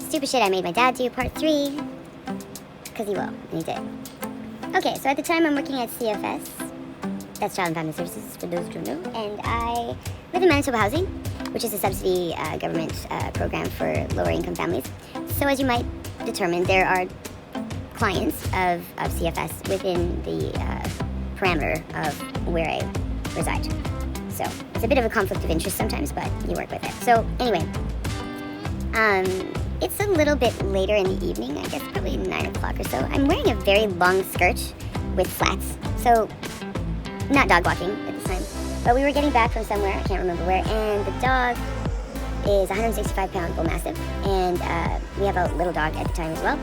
stupid shit I made my dad do, part 3. Because he will, and he did. Okay, so at the time I'm working at CFS. That's Child and Family Services, for those who don't know. And I live in Manitoba Housing, which is a subsidy government program for lower income families. So as you might determine, there are clients of CFS within the parameter of where I reside. So it's a bit of a conflict of interest sometimes, but you work with it. So anyway, it's a little bit later in the evening, I guess probably 9 o'clock or so. I'm wearing a very long skirt with flats. So not dog walking at this time, but we were getting back from somewhere, I can't remember where, and the dog is 165-pound bull mastiff, and we have a little dog at the time as well.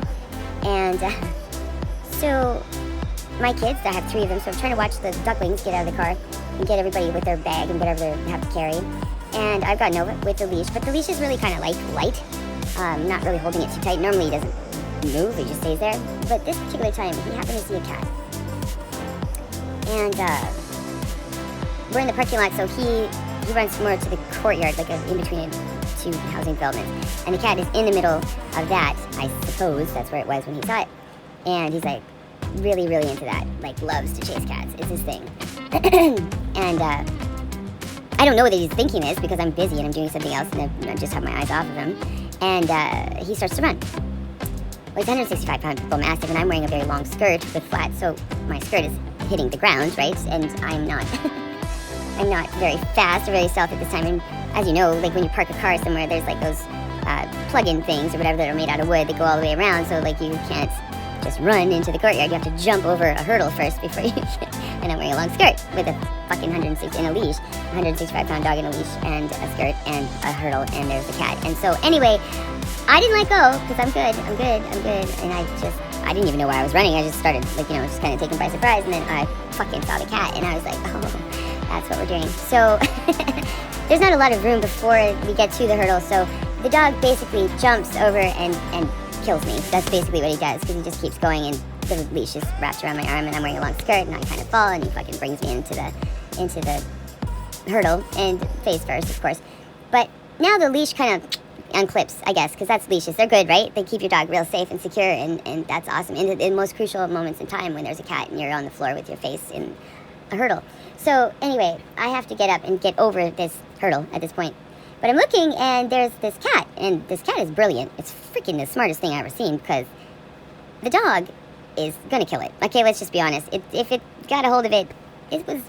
And so my kids, I have 3 of them, so I'm trying to watch the ducklings get out of the car and get everybody with their bag and whatever they have to carry. And I've got Nova with the leash, but the leash is really kind of like light, not really holding it too tight. Normally he doesn't move, he just stays there. But this particular time, he happened to see a cat. And we're in the parking lot, so he runs more to the courtyard, like in between 2 housing developments. And the cat is in the middle of that, I suppose that's where it was when he saw it. And he's like really, really into that, like loves to chase cats. It's his thing. And I don't know whether he's thinking this because I'm busy and I'm doing something else and I just have my eyes off of him. And he starts to run. Well, he's 165-pound bull mastiff, and I'm wearing a very long skirt with flats, so my skirt is hitting the ground, right? And I'm not I'm not very fast or very stealthy at this time. And as you know, like when you park a car somewhere, there's like those plug-in things or whatever that are made out of wood that go all the way around, so like you can't just run into the courtyard. You have to jump over a hurdle first before you can. And I'm wearing a long skirt with a fucking 165-pound dog in a leash and a skirt and a hurdle, and there's the cat. And so anyway, I didn't let go because I'm good. And I didn't even know why I was running. I just started, like, you know, just kind of taken by surprise. And then I fucking saw the cat, and I was like, oh, that's what we're doing. So there's not a lot of room before we get to the hurdle. So the dog basically jumps over and kills me. That's basically what he does, because he just keeps going, and the leash is wrapped around my arm, and I'm wearing a long skirt, and I kind of fall, and he fucking brings me into the hurdle, and face first, of course. But now the leash kind of unclips, I guess, because that's leashes. They're good, right? They keep your dog real safe and secure, and that's awesome. In the most crucial moments in time when there's a cat and you're on the floor with your face in a hurdle. So anyway, I have to get up and get over this hurdle at this point. But I'm looking, and there's this cat, and this cat is brilliant. It's freaking the smartest thing I've ever seen, because the dog is gonna kill it. Okay, let's just be honest. If it got a hold of it, it was...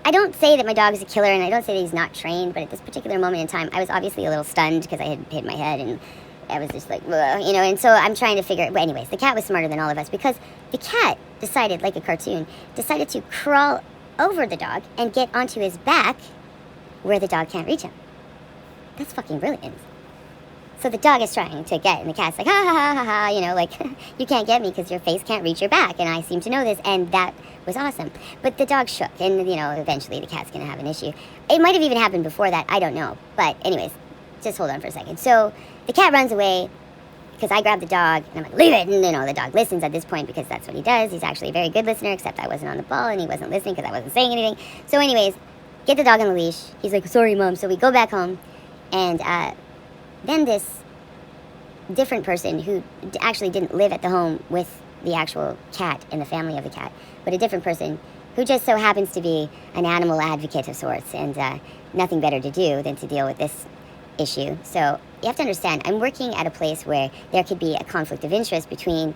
I don't say that my dog is a killer, and I don't say that he's not trained, but at this particular moment in time, I was obviously a little stunned because I had hit my head, and I was just like, ugh, you know, and so I'm trying to figure... But anyways, the cat was smarter than all of us, because the cat decided, like a cartoon, decided to crawl over the dog and get onto his back where the dog can't reach him. That's fucking brilliant. So the dog is trying to get, and the cat's like, ha ha ha ha ha, you know, like, you can't get me because your face can't reach your back, and I seem to know this, and that was awesome. But the dog shook, and, you know, eventually the cat's going to have an issue. It might have even happened before that, I don't know. But anyways, just hold on for a second. So the cat runs away because I grab the dog, and I'm like, leave it, and, you know, the dog listens at this point because that's what he does. He's actually a very good listener, except I wasn't on the ball, and he wasn't listening because I wasn't saying anything. So anyways, get the dog on the leash. He's like, sorry, Mom. So we go back home. And then this different person who actually didn't live at the home with the actual cat and the family of the cat, but a different person who just so happens to be an animal advocate of sorts, and nothing better to do than to deal with this issue. So you have to understand, I'm working at a place where there could be a conflict of interest between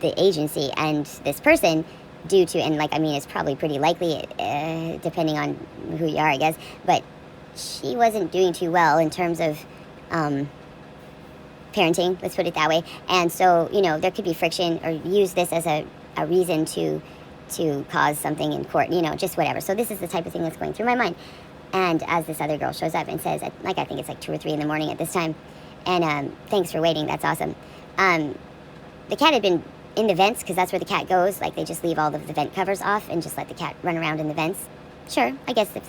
the agency and this person due to, and like, I mean, it's probably pretty likely, depending on who you are, I guess, but she wasn't doing too well in terms of parenting, let's put it that way. And so, you know, there could be friction, or use this as a reason to cause something in court, you know, just whatever. So this is the type of thing that's going through my mind. And as this other girl shows up and says, like, I think it's like 2 or 3 in the morning at this time, and thanks for waiting, that's awesome. The cat had been in the vents, because that's where the cat goes. Like, they just leave all of the vent covers off and just let the cat run around in the vents. Sure, I guess if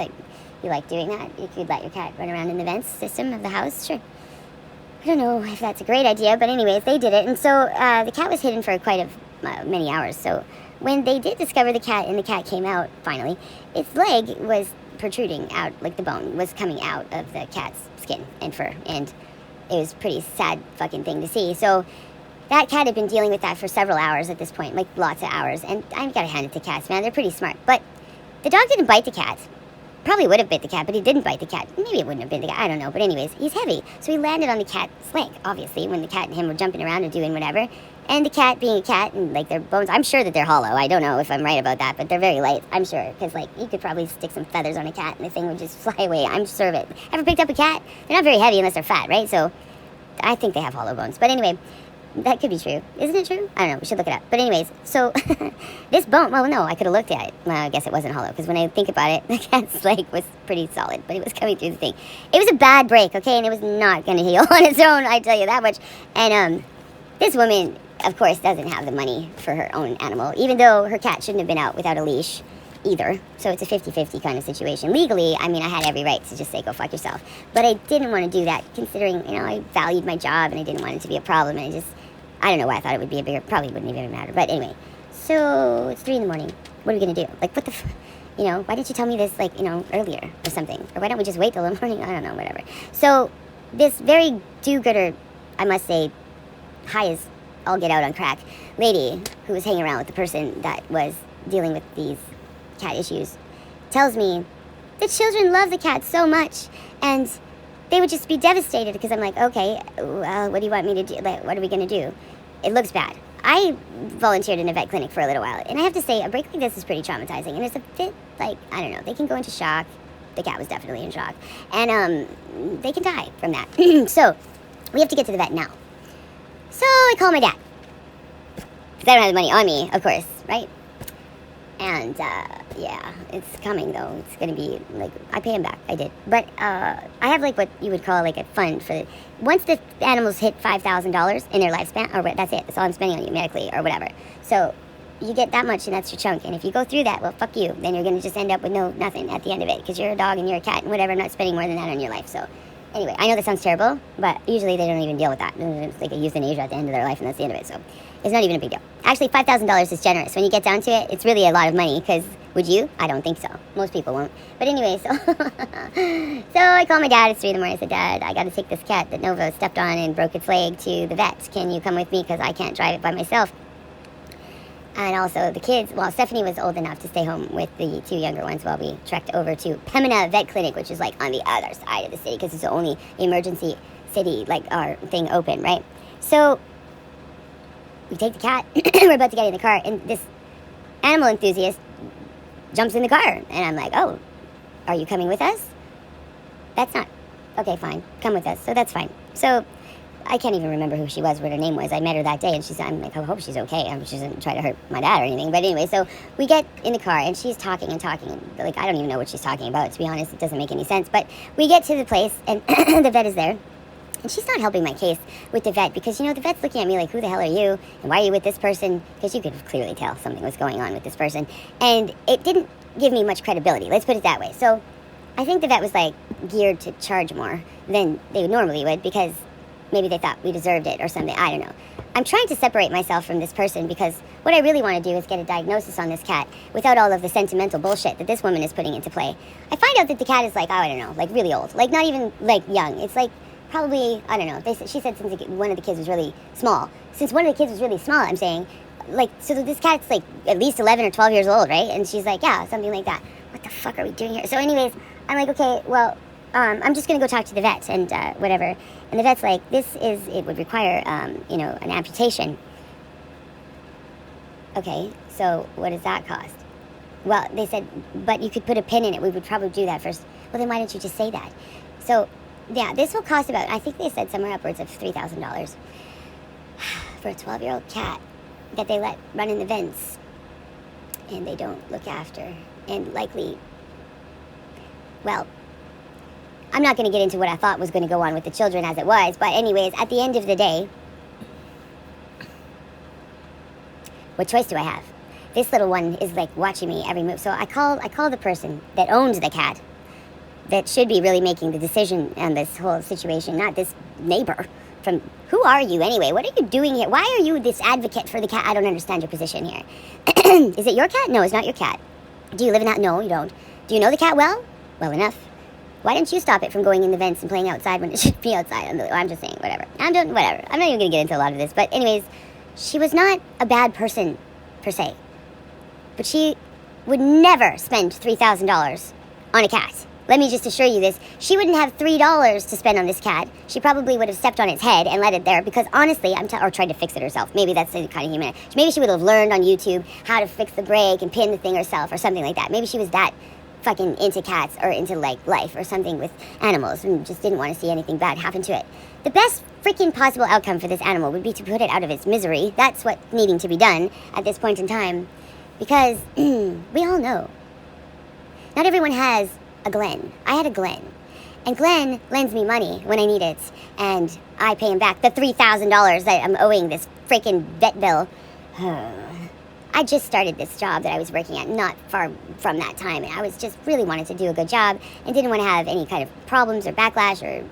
you like doing that, you could let your cat run around in the vents system of the house, sure. I don't know if that's a great idea, but anyways, they did it. And so the cat was hidden for quite many hours. So when they did discover the cat, and the cat came out finally, its leg was protruding out, like the bone was coming out of the cat's skin and fur. And it was a pretty sad fucking thing to see. So that cat had been dealing with that for several hours at this point, like lots of hours. And I've got to hand it to cats, man. They're pretty smart. But the dog didn't bite the cat. Probably would have bit the cat, but he didn't bite the cat. Maybe it wouldn't have been the cat. I don't know. But anyways, he's heavy. So he landed on the cat's leg, obviously, when the cat and him were jumping around and doing whatever. And the cat being a cat, and like their bones, I'm sure that they're hollow. I don't know if I'm right about that, but they're very light, I'm sure. Because like you could probably stick some feathers on a cat and the thing would just fly away. I'm sure of it. Ever picked up a cat? They're not very heavy unless they're fat, right? So I think they have hollow bones. But anyway, that could be true. Isn't it true? I don't know. We should look it up. But anyways, so this bone, well, no, I could have looked at it. Well, I guess it wasn't hollow, because when I think about it, the cat's leg was pretty solid, but it was coming through the thing. It was a bad break, okay? And it was not going to heal on its own, I tell you that much. And this woman, of course, doesn't have the money for her own animal, even though her cat shouldn't have been out without a leash either. So it's a 50-50 kind of situation. Legally, I mean, I had every right to just say, go fuck yourself. But I didn't want to do that, considering, I valued my job, and I didn't want it to be a problem, and I don't know why I thought it would be a bigger, probably wouldn't even matter. But anyway, so it's 3 a.m. What are we going to do? Like, what the why didn't you tell me this, like, earlier or something? Or why don't we just wait till the morning? I don't know, whatever. So this very do-gooder, I must say, high as all get out on crack lady who was hanging around with the person that was dealing with these cat issues tells me the children love the cat so much, and they would just be devastated, because I'm like, okay, well, what do you want me to do? Like, what are we going to do? It looks bad. I volunteered in a vet clinic for a little while, and I have to say, a break like this is pretty traumatizing, and it's a bit, like, I don't know, they can go into shock. The cat was definitely in shock, and they can die from that. So we have to get to the vet now. So I call my dad, because I don't have the money on me, of course, right? And, yeah, it's coming, though. It's going to be, like, I pay him back. I did. But I have, like, what you would call, like, a fund for once the animals hit $5,000 in their lifespan, or that's it. That's all I'm spending on you medically or whatever. So you get that much, and that's your chunk. And if you go through that, well, fuck you. Then you're going to just end up with nothing at the end of it, because you're a dog and you're a cat and whatever. I'm not spending more than that on your life. So anyway, I know that sounds terrible, but usually they don't even deal with that. It's like a euthanasia at the end of their life, and that's the end of it. So it's not even a big deal. Actually, $5,000 is generous. When you get down to it, it's really a lot of money, because would you? I don't think so. Most people won't. But anyway, so so I call my dad at 3 a.m. I said, Dad, I got to take this cat that Nova stepped on and broke its leg to the vet. Can you come with me, because I can't drive it by myself? And also the kids, well, Stephanie was old enough to stay home with the 2 younger ones while we trekked over to Pembina Vet Clinic, which is like on the other side of the city, because it's the only emergency city, like, our thing open, right? So we take the cat, we're about to get in the car, and this animal enthusiast jumps in the car, and I'm like, oh, are you coming with us? That's not, okay, fine, come with us. So that's fine. So I can't even remember who she was, what her name was. I met her that day, and I'm like, I hope she's okay. She doesn't try to hurt my dad or anything. But anyway, so we get in the car, and she's talking, and like, I don't even know what she's talking about, to be honest. It doesn't make any sense. But we get to the place, and the vet is there. And she's not helping my case with the vet, because, the vet's looking at me like, who the hell are you? And why are you with this person? Because you could clearly tell something was going on with this person. And it didn't give me much credibility. Let's put it that way. So I think the vet was, like, geared to charge more than they normally would, because maybe they thought we deserved it or something. I don't know. I'm trying to separate myself from this person, because what I really want to do is get a diagnosis on this cat without all of the sentimental bullshit that this woman is putting into play. I find out that the cat is, like, I don't know, like, really old. Like, not even, like, young. It's, like, probably, I don't know. She said since one of the kids was really small. Since one of the kids was really small, I'm saying, like, so this cat's, like, at least 11 or 12 years old, right? And she's like, yeah, something like that. What the fuck are we doing here? So anyways, I'm like, okay, well, I'm just going to go talk to the vet and whatever. And the vet's like, it would require, an amputation. Okay, so what does that cost? Well, they said, but you could put a pin in it. We would probably do that first. Well, then why didn't you just say that? So, yeah, this will cost about, I think they said somewhere upwards of $3,000 for a 12-year-old cat that they let run in the vents and they don't look after. And likely, well, I'm not going to get into what I thought was going to go on with the children as it was, but anyways, at the end of the day, what choice do I have? This little one is, like, watching me every move. So I call the person that owns the cat, that should be really making the decision on this whole situation, not this neighbor. Who are you anyway? What are you doing here? Why are you this advocate for the cat? I don't understand your position here. Is it your cat? No, it's not your cat. Do you live in that? No, you don't. Do you know the cat well? Well enough. Why didn't you stop it from going in the vents and playing outside when it should be outside? I'm just saying, whatever. I'm not even going to get into a lot of this. But anyways, she was not a bad person, per se. But she would never spend $3,000 on a cat. Let me just assure you this. She wouldn't have $3 to spend on this cat. She probably would have stepped on its head and let it there because honestly, or tried to fix it herself. Maybe that's the kind of human. Maybe she would have learned on YouTube how to fix the brake and pin the thing herself or something like that. Maybe she was that fucking into cats or into like life or something with animals and just didn't want to see anything bad happen to it. The best freaking possible outcome for this animal would be to put it out of its misery. That's what's needing to be done at this point in time because we all know not everyone has a Glenn. I had a Glenn. And Glenn lends me money when I need it. And I pay him back the $3,000 that I'm owing this freaking vet bill. I just started this job that I was working at not far from that time. And I was just really wanted to do a good job and didn't want to have any kind of problems or backlash or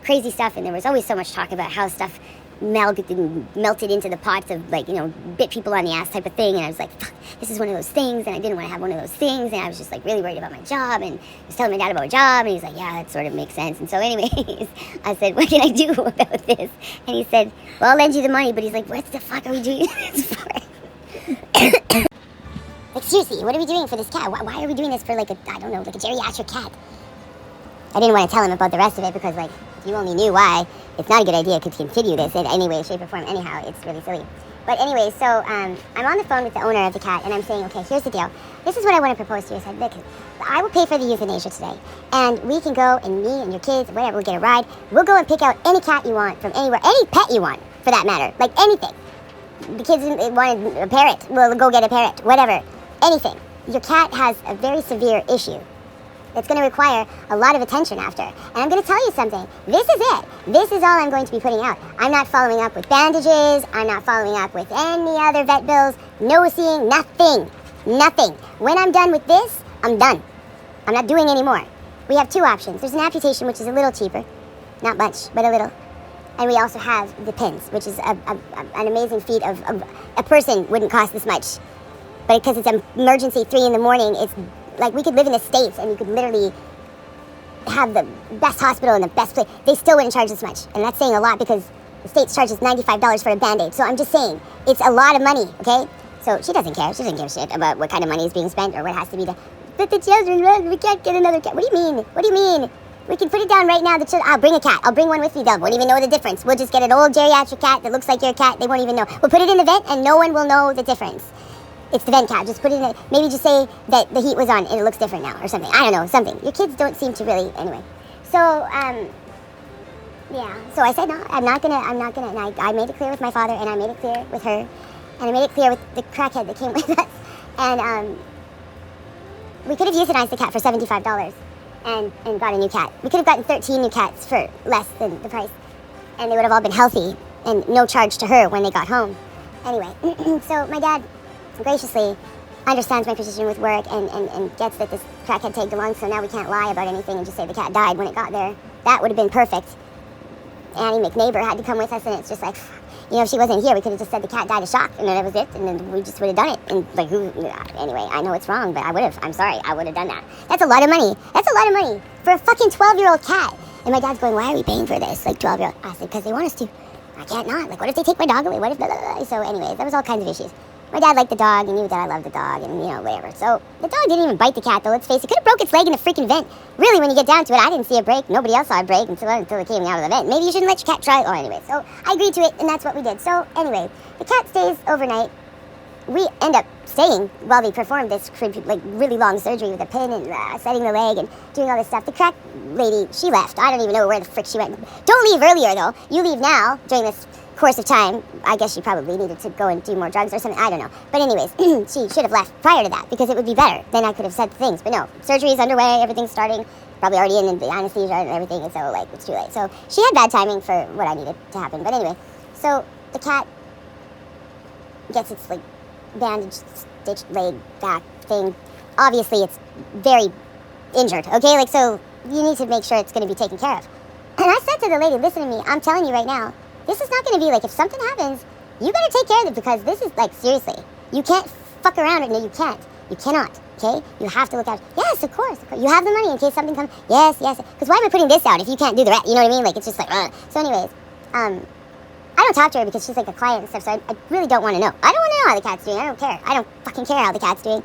crazy stuff. And there was always so much talk about how stuff melted into the pots of, like, bit people on the ass type of thing. And I was like, fuck, this is one of those things. And I didn't want to have one of those things. And I was just, like, really worried about my job. And I was telling my dad about a job. And he was like, yeah, that sort of makes sense. And so anyways, I said, what can I do about this? And he said, well, I'll lend you the money. But he's like, what the fuck are we doing this for? Like, seriously, what are we doing for this cat? Why are we doing this for, like, a geriatric cat? I didn't want to tell him about the rest of it because, like, if you only knew why, it's not a good idea to continue this in any way, shape, or form. Anyhow, it's really silly. But anyway, so I'm on the phone with the owner of the cat, and I'm saying, okay, here's the deal. This is what I want to propose to you. I said, look, I will pay for the euthanasia today, and we can go, and me and your kids, whatever, we'll get a ride. We'll go and pick out any cat you want from anywhere, any pet you want, for that matter, like anything. The kids wanted a parrot. We'll go get a parrot, whatever, anything. Your cat has a very severe issue. It's going to require a lot of attention after. And I'm going to tell you something. This is it. This is all I'm going to be putting out. I'm not following up with bandages. I'm not following up with any other vet bills. No seeing, nothing. Nothing. When I'm done with this, I'm done. I'm not doing any more. We have two options. There's an amputation, which is a little cheaper. Not much, but a little. And we also have the pins, which is an amazing feat of a person wouldn't cost this much. But because it's an emergency 3 a.m, it's like we could live in the States and you could literally have the best hospital and the best place. They still wouldn't charge this much. And that's saying a lot because the States charges $95 for a Band-Aid. So I'm just saying, it's a lot of money, okay? So she doesn't care. She doesn't give a shit about what kind of money is being spent or what has to be done. But the children, we can't get another cat. What do you mean? What do you mean? We can put it down right now. I'll bring a cat. I'll bring one with me. They won't even know the difference. We'll just get an old geriatric cat that looks like your cat. They won't even know. We'll put it in the vent and no one will know the difference. It's the vent cat. Just put it in. Maybe just say that the heat was on and it looks different now or something. I don't know, something. Your kids don't seem to really. Anyway, so yeah. So I said no. I'm not gonna. And I made it clear with my father, and I made it clear with her, and I made it clear with the crackhead that came with us. And we could have euthanized the cat for $75 and got a new cat. We could have gotten 13 new cats for less than the price, and they would have all been healthy and no charge to her when they got home. Anyway, so my dad graciously understands my position with work and gets that this crackhead tagged along, so now we can't lie about anything and just say the cat died when it got there. That would have been perfect. Annie McNeighbor had to come with us, and it's just like, if she wasn't here, we could have just said the cat died of shock, and then that was it, and then we just would have done it. And like, anyway, I know it's wrong, but I would have. I'm sorry, I would have done that. That's a lot of money. That's a lot of money for a fucking 12-year-old cat. And my dad's going, why are we paying for this? Like 12-year-old. I said, because they want us to. I can't not. Like, what if they take my dog away? What if blah, blah, blah. So anyways, there was all kinds of issues. My dad liked the dog and knew that I loved the dog and, whatever. So the dog didn't even bite the cat, though, let's face it. Could have broke its leg in the freaking vent. Really, when you get down to it, I didn't see a break. Nobody else saw a break until it came out of the vent. Maybe you shouldn't let your cat try. Oh, anyway. So I agreed to it, and that's what we did. So anyway, the cat stays overnight. We end up staying while we performed this really long surgery with a pin and setting the leg and doing all this stuff. The crack lady, she left. I don't even know where the frick she went. Don't leave earlier, though. You leave now during this course of time. I guess she probably needed to go and do more drugs or something. I don't know. But anyways, she should have left prior to that because it would be better. Then I could have said things. But no, surgery is underway. Everything's starting. Probably already in the anesthesia and everything. And so, it's too late. So she had bad timing for what I needed to happen. But anyway, so the cat gets its, bandage, stitched leg back thing. Obviously, it's very injured. Okay? So you need to make sure it's going to be taken care of. And I said to the lady, listen to me. I'm telling you right now, this is not going to be if something happens, you got to take care of it because this is seriously. You can't fuck around. No, you can't. You cannot. okay? You have to look out. Yes, of course. You have the money in case something comes. Yes, yes. Because why am I putting this out if you can't do the rest? You know what I mean? Like, it's just like, So anyways, I don't talk to her because she's like a client and stuff, so I really don't want to know. I don't want to know how the cat's doing. I don't care. I don't fucking care how the cat's doing.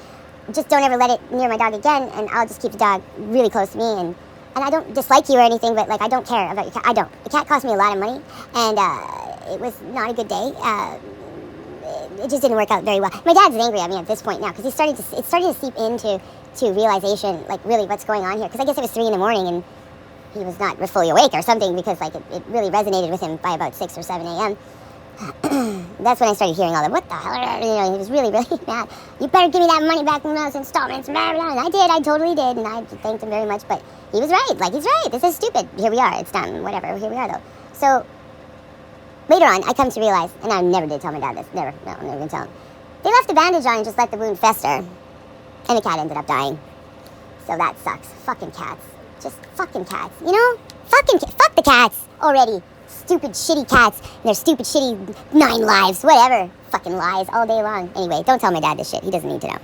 Just don't ever let it near my dog again, and I'll just keep the dog really close to me. And I don't dislike you or anything, but like I don't care about your cat. I don't. The cat cost me a lot of money, and it was not a good day. It just didn't work out very well. My dad's angry at me at this point now because it started to seep into realization, like really what's going on here. Because I guess it was 3 a.m. and he was not fully awake or something, because like it really resonated with him by about 6 or 7 a.m. That's when I started hearing all that. What the hell? You know, he was really, really mad. You better give me that money back from those installments. And I did. I totally did. And I thanked him very much. But he was right. Like, he's right. This is stupid. Here we are. It's done. Whatever. Here we are, though. So later on, I come to realize, and I never did tell my dad this. Never. No, I'm never going to tell him. They left the bandage on and just let the wound fester. And the cat ended up dying. So that sucks. Fucking cats. Just fucking cats. You know? Fuck the cats already. Stupid, shitty cats. And their stupid, shitty 9 lives. Whatever. Fucking lies all day long. Anyway, don't tell my dad this shit. He doesn't need to know.